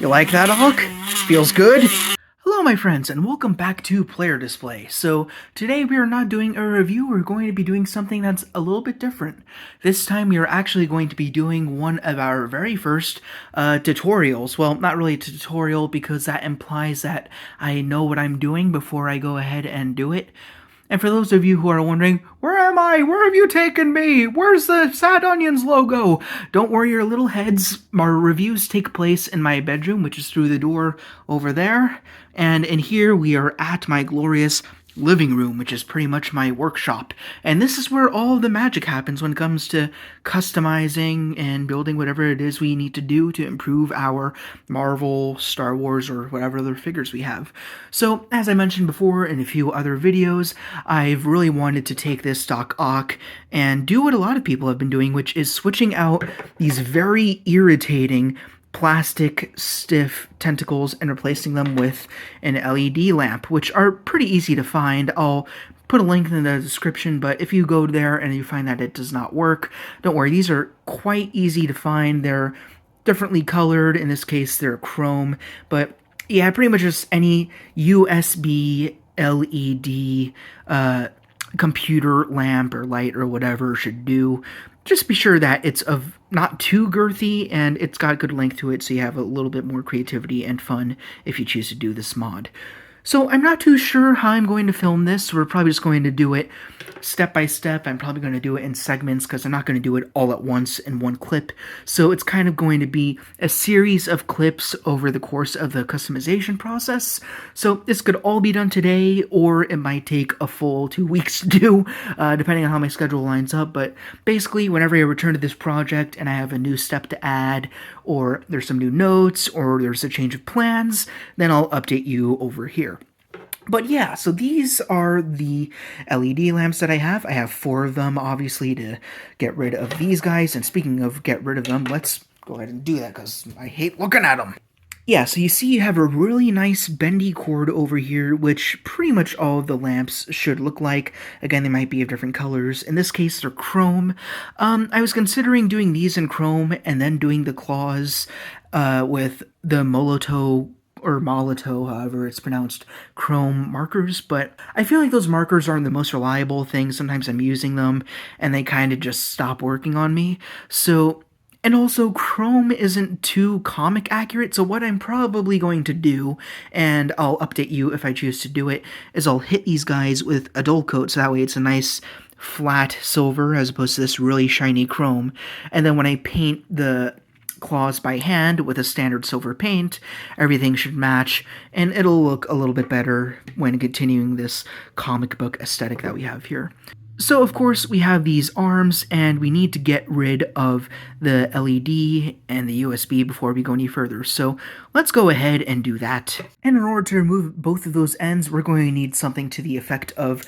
You like that, Hawk? Feels good? Hello my friends, and welcome back to Player Display. So today we are not doing a review, we're going to be doing something that's a little bit different. This time we are actually going to be doing one of our very first tutorials. Well, not really a tutorial because that implies that I know what I'm doing before I go ahead and do it. And for those of you who are wondering, where am I? Where have you taken me? Where's the Sad Onions logo? Don't worry your little heads. Our reviews take place in my bedroom, which is through the door over there. And in here we are at my glorious living room, which is pretty much my workshop. And this is where all the magic happens when it comes to customizing and building whatever it is we need to do to improve our Marvel, Star Wars, or whatever other figures we have. So, as I mentioned before in a few other videos, I've really wanted to take this stock Ock and do what a lot of people have been doing, which is switching out these very irritating plastic stiff tentacles and replacing them with an LED lamp, which are pretty easy to find. I'll put a link in the description, but if you go there and you find that it does not work, don't worry, these are quite easy to find. They're differently colored. In this case, they're chrome, but yeah, pretty much just any USB LED computer lamp or light or whatever should do. Just be sure that it's of not too girthy and it's got good length to it so you have a little bit more creativity and fun if you choose to do this mod. So I'm not too sure how I'm going to film this. We're probably just going to do it step by step. I'm probably going to do it in segments because I'm not going to do it all at once in one clip. So it's kind of going to be a series of clips over the course of the customization process. So this could all be done today, or it might take a full 2 weeks to do, depending on how my schedule lines up. But basically, whenever I return to this project and I have a new step to add, or there's some new notes, or there's a change of plans, then I'll update you over here. But yeah, so these are the LED lamps that I have. I have 4 of them, obviously, to get rid of these guys. And speaking of get rid of them, let's go ahead and do that, because I hate looking at them. Yeah, so you see you have a really nice bendy cord over here, which pretty much all of the lamps should look like. Again, they might be of different colors. In this case, they're chrome. I was considering doing these in chrome and then doing the claws with the Molotov, however it's pronounced, chrome markers, but I feel like those markers aren't the most reliable thing. Sometimes I'm using them and they kind of just stop working on me. So, and also chrome isn't too comic accurate, so what I'm probably going to do, and I'll update you if I choose to do it, is I'll hit these guys with a dull coat, so that way it's a nice flat silver as opposed to this really shiny chrome. And then when I paint the claws by hand with a standard silver paint, everything should match, and it'll look a little bit better when continuing this comic book aesthetic that we have here. So of course we have these arms, and we need to get rid of the LED and the USB before we go any further. So let's go ahead and do that. And in order to remove both of those ends, we're going to need something to the effect of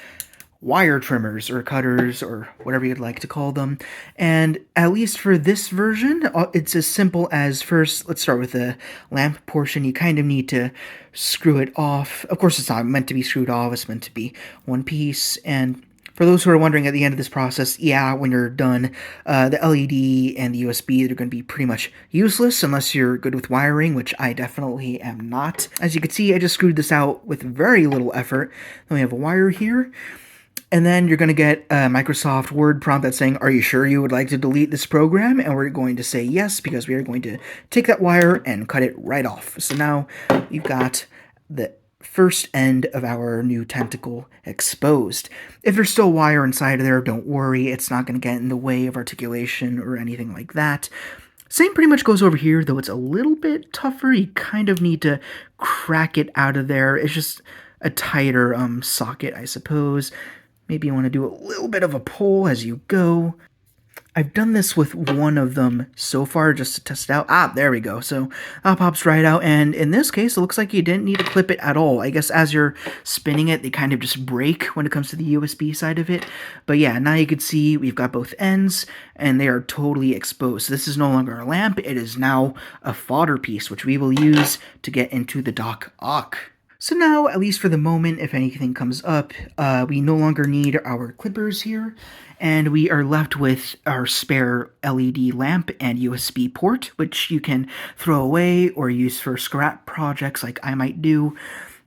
wire trimmers or cutters or whatever you'd like to call them. And at least for this version, it's as simple as, first, let's start with the lamp portion. You kind of need to screw it off. Of course, it's not meant to be screwed off. It's meant to be one piece. And for those who are wondering at the end of this process, yeah, when you're done, the LED and the USB, they're going to be pretty much useless unless you're good with wiring, which I definitely am not. As you can see, I just screwed this out with very little effort. Then we have a wire here. And then you're going to get a Microsoft Word prompt that's saying, are you sure you would like to delete this program? And we're going to say yes, because we are going to take that wire and cut it right off. So now you've got the first end of our new tentacle exposed. If there's still wire inside of there, don't worry. It's not going to get in the way of articulation or anything like that. Same pretty much goes over here, though it's a little bit tougher. You kind of need to crack it out of there. It's just a tighter socket, I suppose. Maybe you want to do a little bit of a pull as you go. I've done this with one of them so far just to test it out. Ah, there we go. So that pops right out. And in this case, it looks like you didn't need to clip it at all. I guess as you're spinning it, they kind of just break when it comes to the USB side of it. But yeah, now you can see we've got both ends and they are totally exposed. This is no longer a lamp. It is now a fodder piece, which we will use to get into the Doc Ock. So now, at least for the moment, if anything comes up, we no longer need our clippers here, and we are left with our spare LED lamp and USB port, which you can throw away or use for scrap projects like I might do.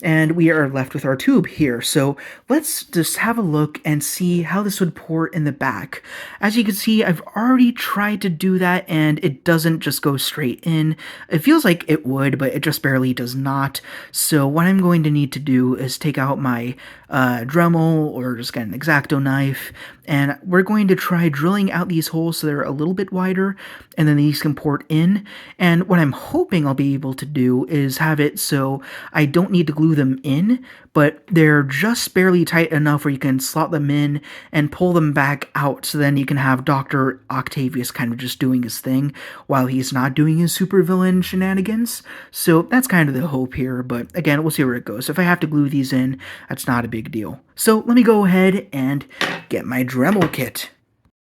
And we are left with our tube here. So let's just have a look and see how this would port in the back. As you can see, I've already tried to do that and it doesn't just go straight in. It feels like it would, but it just barely does not. So what I'm going to need to do is take out my Dremel or just get an X-Acto knife, and we're going to try drilling out these holes so they're a little bit wider, and then these can port in. And what I'm hoping I'll be able to do is have it so I don't need to glue them in, but they're just barely tight enough where you can slot them in and pull them back out, so then you can have Dr. Octavius kind of just doing his thing while he's not doing his supervillain shenanigans. So that's kind of the hope here, but again, we'll see where it goes. If I have to glue these in, that's not a big deal. So let me go ahead and get my Dremel kit.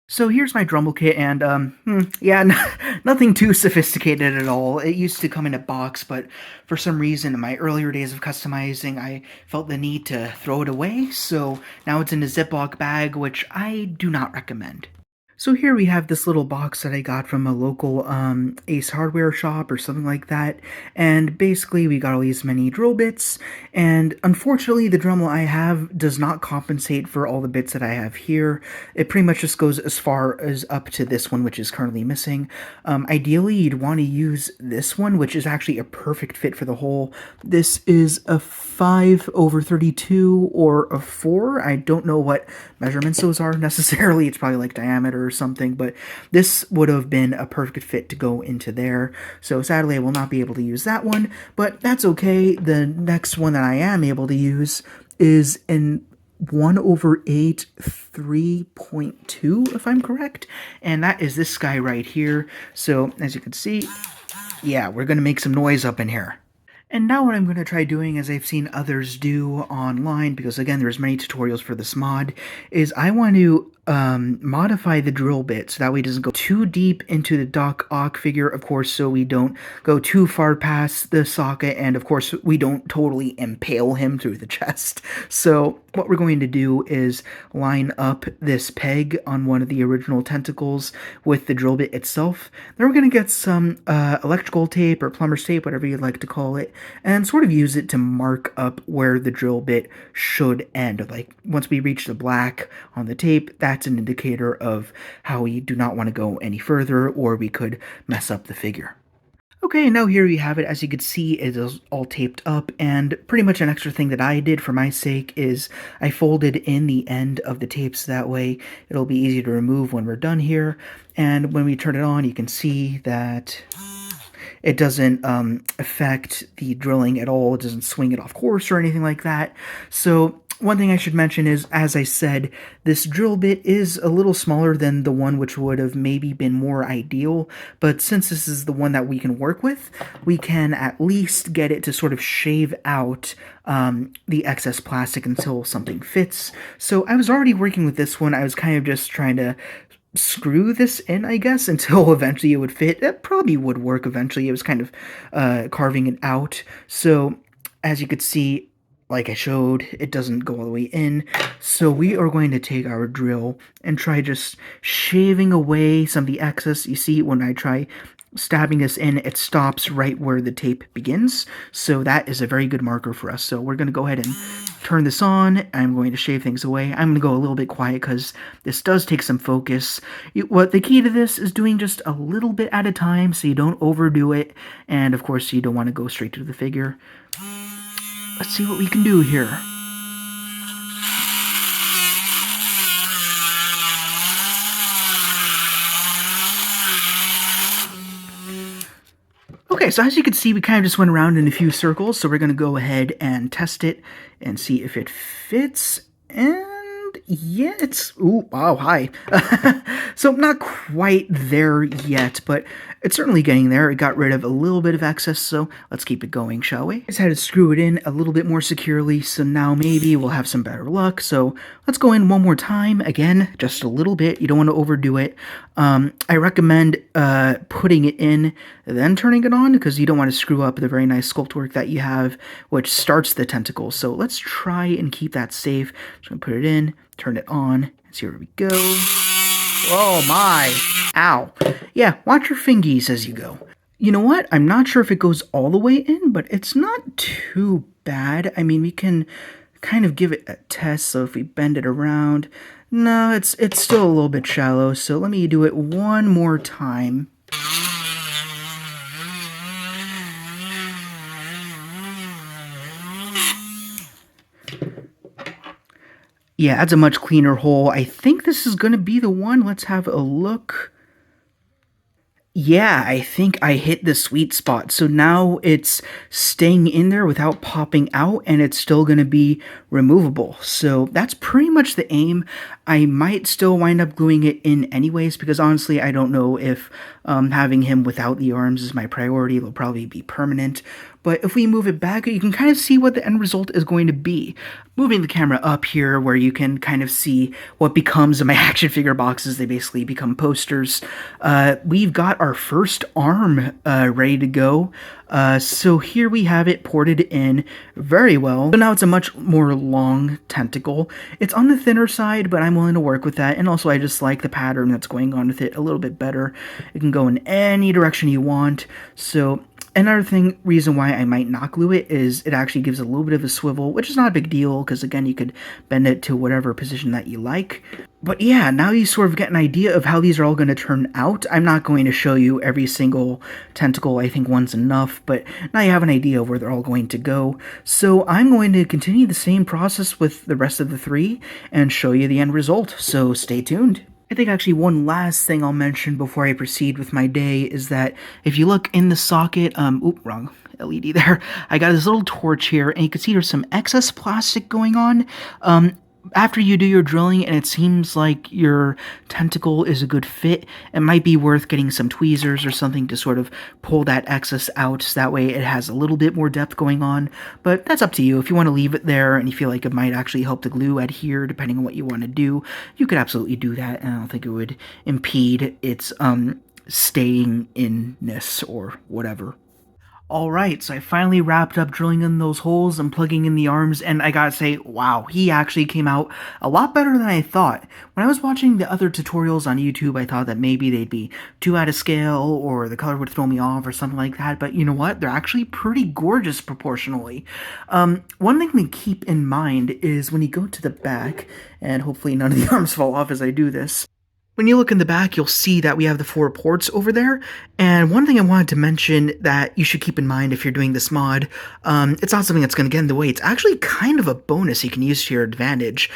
So here's my Dremel kit, and yeah, nothing too sophisticated at all. It used to come in a box, but for some reason in my earlier days of customizing, I felt the need to throw it away, so now it's in a Ziploc bag, which I do not recommend. So here we have this little box that I got from a local Ace Hardware shop or something like that, and basically we got all these mini drill bits, and unfortunately the Dremel I have does not compensate for all the bits that I have here. It pretty much just goes as far as up to this one, which is currently missing. Ideally you'd want to use this one, which is actually a perfect fit for the hole. This is a 5/32 or a 4. I don't know what measurements those are necessarily. It's probably like diameter or something, but this would have been a perfect fit to go into there. So sadly I will not be able to use that one, but that's okay. The next one that I am able to use is an 1/8 3.2, if I'm correct, and that is this guy right here. So as you can see, yeah, we're gonna make some noise up in here. And now what I'm going to try doing, as I've seen others do online, because again there's many tutorials for this mod, is I want to modify the drill bit so that way it doesn't go too deep into the Doc Ock figure, of course, so we don't go too far past the socket, and of course we don't totally impale him through the chest. So what we're going to do is line up this peg on one of the original tentacles with the drill bit itself. Then we're going to get some electrical tape or plumber's tape, whatever you'd like to call it, and sort of use it to mark up where the drill bit should end. Like once we reach the black on the tape, that's an indicator of how we do not want to go any further, or we could mess up the figure. Okay, now here you have it. As you can see, it is all taped up, and pretty much an extra thing that I did for my sake is I folded in the end of the tapes. That way it'll be easy to remove when we're done here, and when we turn it on, you can see that it doesn't affect the drilling at all. It doesn't swing it off course or anything like that. So one thing I should mention is, as I said, this drill bit is a little smaller than the one which would have maybe been more ideal, but since this is the one that we can work with, we can at least get it to sort of shave out the excess plastic until something fits. So I was already working with this one. I was kind of just trying to screw this in, I guess, until eventually it would fit. It probably would work eventually. It was kind of carving it out. So as you could see, like I showed, it doesn't go all the way in. So we are going to take our drill and try just shaving away some of the excess. You see, when I try stabbing this in, it stops right where the tape begins. So that is a very good marker for us. So we're going to go ahead and turn this on. I'm going to shave things away. I'm going to go a little bit quiet because this does take some focus. What the key to this is doing just a little bit at a time so you don't overdo it. And of course, you don't want to go straight to the figure. Let's see what we can do here. Okay, so as you can see, we kind of just went around in a few circles, so we're going to go ahead and test it and see if it fits. And Yeah, it's ooh, wow, hi. So not quite there yet, but it's certainly getting there. It got rid of a little bit of excess, so let's keep it going, shall we? Just had to screw it in a little bit more securely, so now maybe we'll have some better luck. So let's go in one more time. Again, just a little bit. You don't want to overdo it. I recommend putting it in, then turning it on, because you don't want to screw up the very nice sculpt work that you have, which starts the tentacle. So let's try and keep that safe. Just gonna put it in, turn it on, and see where we go. Oh my! Ow. Yeah, watch your fingies as you go. You know what? I'm not sure if it goes all the way in, but it's not too bad. I mean, we can kind of give it a test, so if we bend it around... No, it's still a little bit shallow, so let me do it one more time. Yeah, that's a much cleaner hole. I think this is going to be the one. Let's have a look. Yeah, I think I hit the sweet spot. So now it's staying in there without popping out, and it's still going to be removable. So that's pretty much the aim. I might still wind up gluing it in anyways, because honestly, I don't know if having him without the arms is my priority. It'll probably be permanent. But if we move it back, you can kind of see what the end result is going to be. Moving the camera up here where you can kind of see what becomes of my action figure boxes. They basically become posters. We've got our first arm ready to go. So here we have it ported in very well. So now it's a much more long tentacle. It's on the thinner side, but I'm willing to work with that. And also I just like the pattern that's going on with it a little bit better. It can go in any direction you want. So another reason why I might not glue it is it actually gives a little bit of a swivel, which is not a big deal because again, you could bend it to whatever position that you like. But yeah, now you sort of get an idea of how these are all going to turn out. I'm not going to show you every single tentacle. I think one's enough, but now you have an idea of where they're all going to go. So I'm going to continue the same process with the rest of the three and show you the end result. So stay tuned. I think actually one last thing I'll mention before I proceed with my day is that if you look in the socket, wrong LED there. I got this little torch here, and you can see there's some excess plastic going on. After you do your drilling and it seems like your tentacle is a good fit, it might be worth getting some tweezers or something to sort of pull that excess out so that way it has a little bit more depth going on. But that's up to you. If you want to leave it there and you feel like it might actually help the glue adhere depending on what you want to do, you could absolutely do that, and I don't think it would impede its staying inness or whatever. Alright, so I finally wrapped up drilling in those holes and plugging in the arms, and I gotta say, wow, he actually came out a lot better than I thought. When I was watching the other tutorials on YouTube, I thought that maybe they'd be too out of scale, or the color would throw me off, or something like that, but you know what? They're actually pretty gorgeous proportionally. One thing to keep in mind is when you go to the back, and hopefully none of the arms fall off as I do this, when you look in the back, you'll see that we have the 4 ports over there, and one thing I wanted to mention that you should keep in mind if you're doing this mod, it's not something that's going to get in the way, it's actually kind of a bonus you can use to your advantage.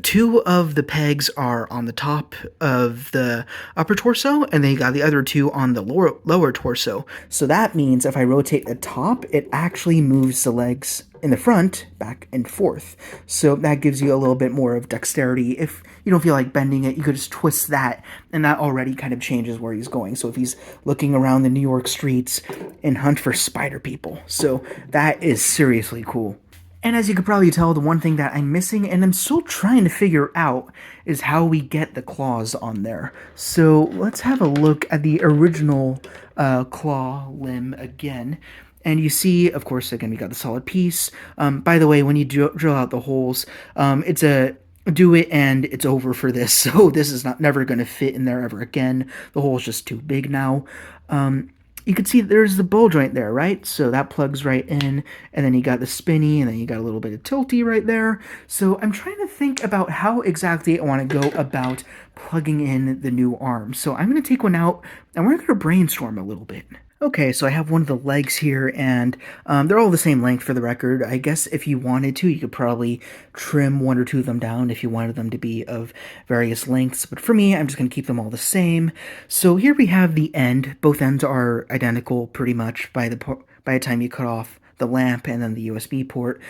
2 of the pegs are on the top of the upper torso, and then you got the other 2 on the lower torso. So that means if I rotate the top, it actually moves the legs in the front, back and forth. So that gives you a little bit more of dexterity. If you don't feel like bending it, you could just twist that, and that already kind of changes where he's going. So if he's looking around the New York streets and hunt for spider people. So that is seriously cool. And as you could probably tell, the one thing that I'm missing, and I'm still trying to figure out, is how we get the claws on there. So let's have a look at the original claw limb again. And you see, of course, again, we got the solid piece. By the way, when you drill out the holes, it's a do it and it's over for this. So this is never going to fit in there ever again. The hole's just too big now. You can see there's the ball joint there, right? So that plugs right in, and then you got the spinny, and then you got a little bit of tilty right there. So I'm trying to think about how exactly I want to go about plugging in the new arm. So I'm going to take one out, and we're going to brainstorm a little bit. Okay, so I have one of the legs here, and they're all the same length for the record. I guess if you wanted to, you could probably trim 1 or 2 of them down if you wanted them to be of various lengths. But for me, I'm just going to keep them all the same. So here we have the end. Both ends are identical pretty much by the time you cut off the lamp and then the USB port.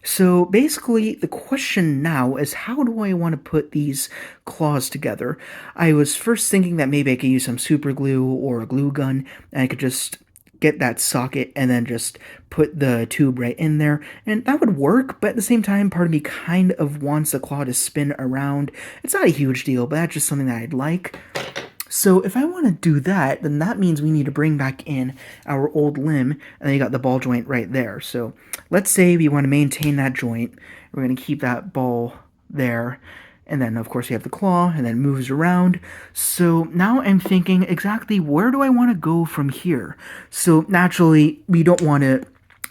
So basically, the question now is how do I want to put these claws together? I was first thinking that maybe I could use some super glue or a glue gun, and I could just get that socket and then just put the tube right in there, and that would work. But at the same time, part of me kind of wants the claw to spin around. It's not a huge deal, but that's just something that I'd like. So if I want to do that, then that means we need to bring back in our old limb, and then you got the ball joint right there. So let's say we want to maintain that joint. We're going to keep that ball there. And then, of course, we have the claw, and then moves around. So now I'm thinking exactly where do I want to go from here? So naturally, we don't want to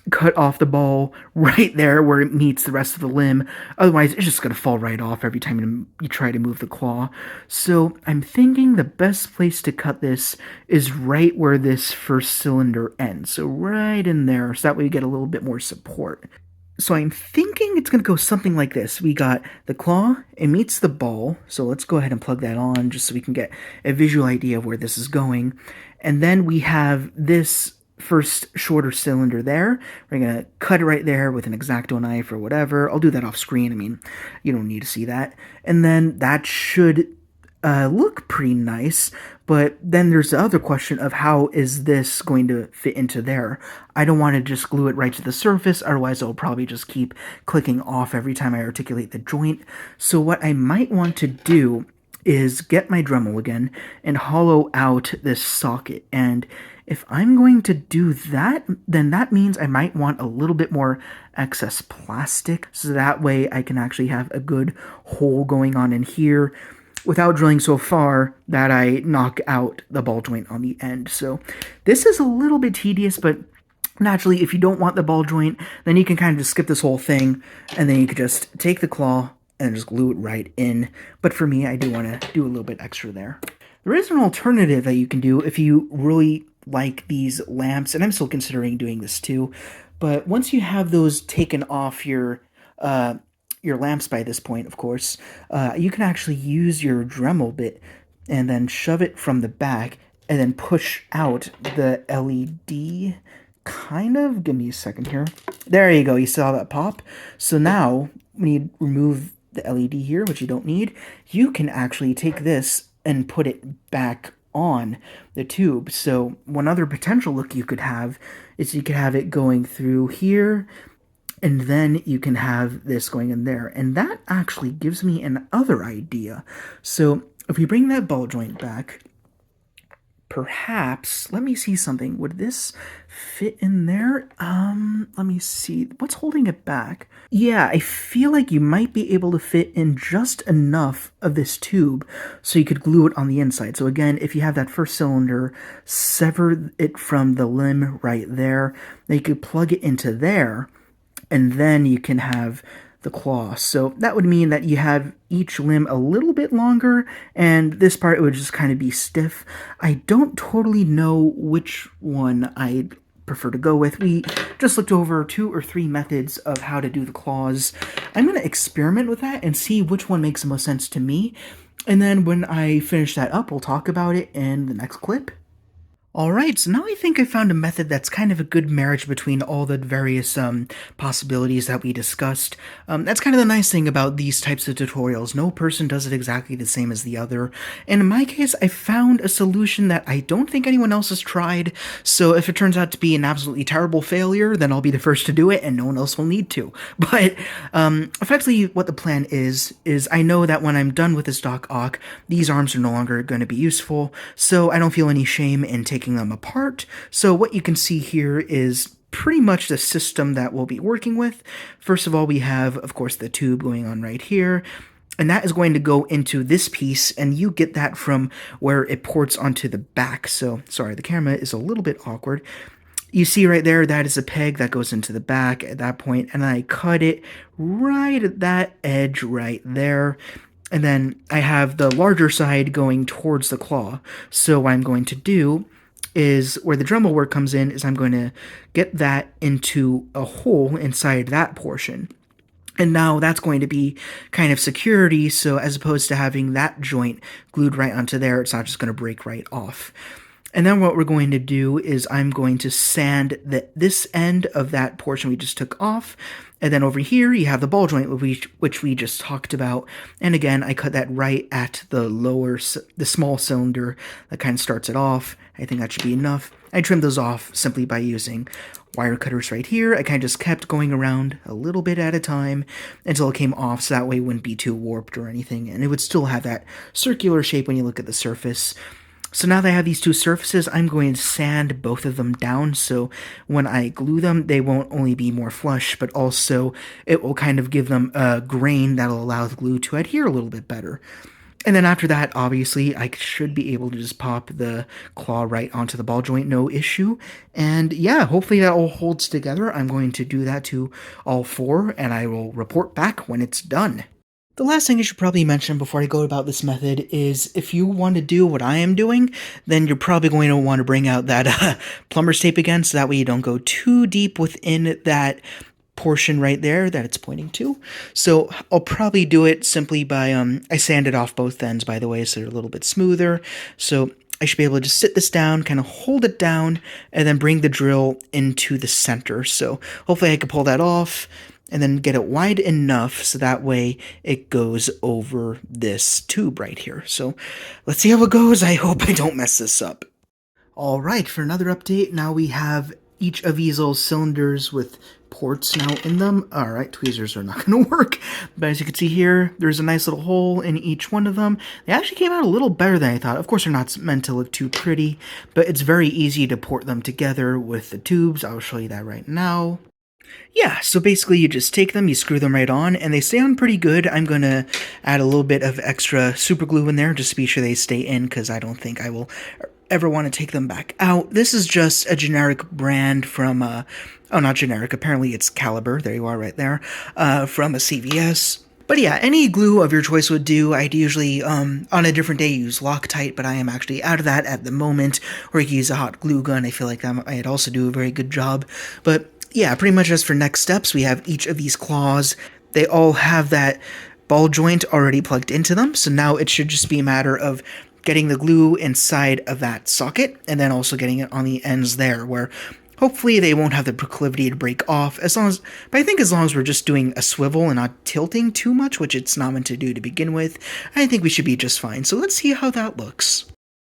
cut off the ball right there where it meets the rest of the limb. Otherwise, it's just going to fall right off every time you try to move the claw. So I'm thinking the best place to cut this is right where this first cylinder ends. So right in there, so that way we get a little bit more support. So I'm thinking it's going to go something like this. We got the claw, it meets the ball. So let's go ahead and plug that on just so we can get a visual idea of where this is going. And then we have this first shorter cylinder there. We're going to cut it right there with an X-Acto knife or whatever. I'll do that off screen. I mean, you don't need to see that. And then that should look pretty nice, but then there's the other question of how is this going to fit into there? I don't want to just glue it right to the surface, otherwise I'll probably just keep clicking off every time I articulate the joint. So what I might want to do is get my Dremel again and hollow out this socket. And if I'm going to do that, then that means I might want a little bit more excess plastic, so that way I can actually have a good hole going on in here without drilling so far that I knock out the ball joint on the end. So this is a little bit tedious, but naturally, if you don't want the ball joint, then you can kind of just skip this whole thing, and then you could just take the claw and just glue it right in. But for me, I do want to do a little bit extra there. There is an alternative that you can do if you really like these lamps, and I'm still considering doing this too. But once you have those taken off your lamps by this point, of course, you can actually use your Dremel bit and then shove it from the back and then push out the LED, kind of. Give me a second here. There you go. You saw that pop? So now, when you remove the LED here, which you don't need, you can actually take this and put it back on the tube. So one other potential look you could have is you could have it going through here, and then you can have this going in there. And that actually gives me another idea. So if we bring that ball joint back, perhaps, let me see something. Would this fit in there? Let me see. What's holding it back? Yeah, I feel like you might be able to fit in just enough of this tube so you could glue it on the inside. So again, if you have that first cylinder, sever it from the limb right there. Then you could plug it into there, and then you can have the claw. So that would mean that you have each limb a little bit longer, and this part would just kind of be stiff. I don't totally know which one I'd prefer to go with. We just looked over 2 or 3 methods of how to do the claws. I'm going to experiment with that and see which one makes the most sense to me. And then when I finish that up, we'll talk about it in the next clip. Alright, so now I think I found a method that's kind of a good marriage between all the various possibilities that we discussed. That's kind of the nice thing about these types of tutorials. No person does it exactly the same as the other. And in my case, I found a solution that I don't think anyone else has tried, so if it turns out to be an absolutely terrible failure, then I'll be the first to do it and no one else will need to. But effectively what the plan is I know that when I'm done with this Doc Ock, these arms are no longer going to be useful, so I don't feel any shame in taking them apart. So what you can see here is pretty much the system that we'll be working with. First of all, we have, of course, the tube going on right here, and that is going to go into this piece, and you get that from where it ports onto the back. So, sorry, the camera is a little bit awkward. You see right there, that is a peg that goes into the back at that point, and I cut it right at that edge right there. And then I have the larger side going towards the claw. So what I'm going to do is where the Dremel work comes in is I'm going to get that into a hole inside that portion. And now that's going to be kind of security, so as opposed to having that joint glued right onto there, it's not just going to break right off. And then what we're going to do is I'm going to sand this end of that portion we just took off. And then over here, you have the ball joint, which we just talked about. And again, I cut that right at the small cylinder that kind of starts it off. I think that should be enough. I trimmed those off simply by using wire cutters right here. I kind of just kept going around a little bit at a time until it came off, so that way it wouldn't be too warped or anything. And it would still have that circular shape when you look at the surface. So now that I have these two surfaces, I'm going to sand both of them down, so when I glue them, they won't only be more flush, but also it will kind of give them a grain that'll allow the glue to adhere a little bit better. And then after that, obviously, I should be able to just pop the claw right onto the ball joint, no issue. And yeah, hopefully that all holds together. I'm going to do that to all four, and I will report back when it's done. The last thing I should probably mention before I go about this method is if you want to do what I am doing, then you're probably going to want to bring out that plumber's tape again, so that way you don't go too deep within that portion right there that it's pointing to. So I'll probably do it simply by, I sanded off both ends, by the way, so they're a little bit smoother. So I should be able to just sit this down, kind of hold it down, and then bring the drill into the center. So hopefully I can pull that off and then get it wide enough so that way it goes over this tube right here. So let's see how it goes. I hope I don't mess this up. All right, for another update, now we have each of these little cylinders with ports now in them. All right, tweezers are not going to work, but as you can see here, there's a nice little hole in each one of them. They actually came out a little better than I thought. Of course, they're not meant to look too pretty, but it's very easy to port them together with the tubes. I'll show you that right now. Yeah, so basically you just take them, you screw them right on, and they stay on pretty good. I'm going to add a little bit of extra super glue in there just to be sure they stay in, because I don't think I will ever want to take them back out. This is just a generic brand from, oh, not generic, apparently it's Caliber, there you are right there, from a CVS. But yeah, any glue of your choice would do. I'd usually, on a different day, use Loctite, but I am actually out of that at the moment, or you can use a hot glue gun. I feel like that might also do a very good job. But yeah, pretty much as for next steps, we have each of these claws. They all have that ball joint already plugged into them, so now it should just be a matter of getting the glue inside of that socket, and then also getting it on the ends there, where hopefully they won't have the proclivity to break off, but I think as long as we're just doing a swivel and not tilting too much, which it's not meant to do to begin with, I think we should be just fine. So let's see how that looks.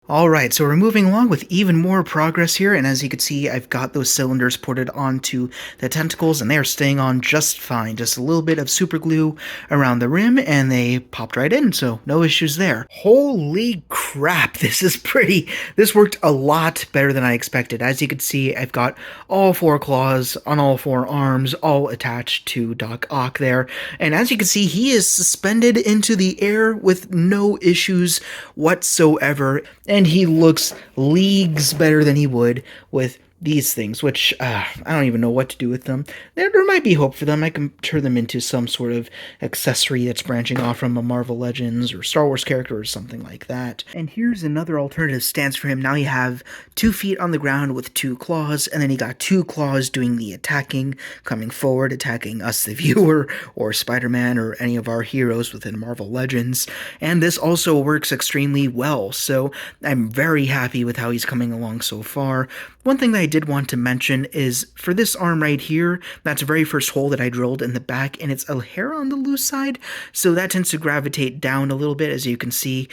Alright, so we're moving along with even more progress here, and as you can see, I've got those cylinders ported onto the tentacles, and they are staying on just fine. Just a little bit of super glue around the rim, and they popped right in, so no issues there. Holy crap, this worked a lot better than I expected. As you can see, I've got all four claws on all four arms, all attached to Doc Ock there, and as you can see, he is suspended into the air with no issues whatsoever. And he looks leagues better than he would with these things, which I don't even know what to do with them. There might be hope for them. I can turn them into some sort of accessory that's branching off from a Marvel Legends or Star Wars character or something like that. And here's another alternative stance for him. Now you have 2 feet on the ground with 2 claws, and then he got 2 claws doing the attacking, coming forward, attacking us, the viewer, or Spider-Man, or any of our heroes within Marvel Legends. And this also works extremely well, so I'm very happy with how he's coming along so far. One thing that I did want to mention is for this arm right here, that's the very first hole that I drilled in the back, and it's a hair on the loose side, so that tends to gravitate down a little bit, as you can see.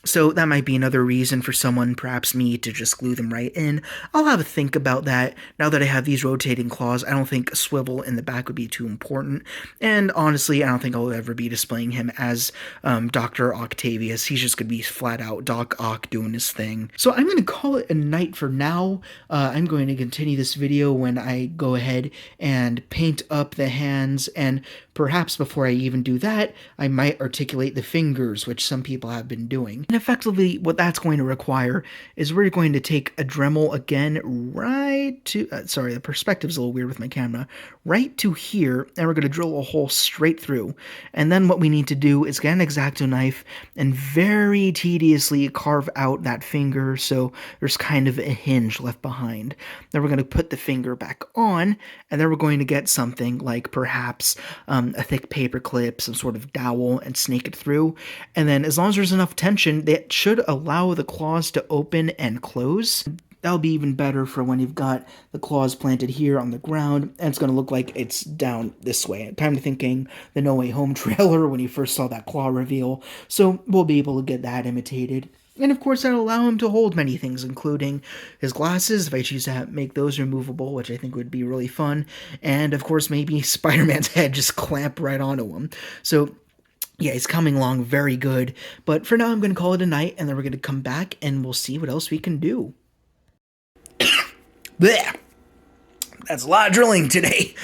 So that might be another reason for someone, perhaps me, to just glue them right in. I'll have a think about that. Now that I have these rotating claws, I don't think a swivel in the back would be too important. And honestly, I don't think I'll ever be displaying him as Dr. Octavius. He's just going to be flat out Doc Ock doing his thing. So I'm going to call it a night for now. I'm going to continue this video when I go ahead and paint up the hands, and perhaps before I even do that, I might articulate the fingers, which some people have been doing. And effectively, what that's going to require is we're going to take a Dremel again right to, sorry, the perspective's a little weird with my camera, right to here, and we're going to drill a hole straight through. And then what we need to do is get an X-Acto knife and very tediously carve out that finger so there's kind of a hinge left behind. Then we're going to put the finger back on, and then we're going to get something like perhaps a thick paper clip, some sort of dowel, and snake it through. And then as long as there's enough tension, that should allow the claws to open and close. That'll be even better for when you've got the claws planted here on the ground, and it's going to look like it's down this way. Kind of thinking the No Way Home trailer when you first saw that claw reveal. So we'll be able to get that imitated. And of course, that'll allow him to hold many things, including his glasses, if I choose to make those removable, which I think would be really fun. And of course, maybe Spider-Man's head just clamp right onto him. So yeah, he's coming along very good. But for now, I'm going to call it a night, and then we're going to come back and we'll see what else we can do. Blech. That's a lot of drilling today.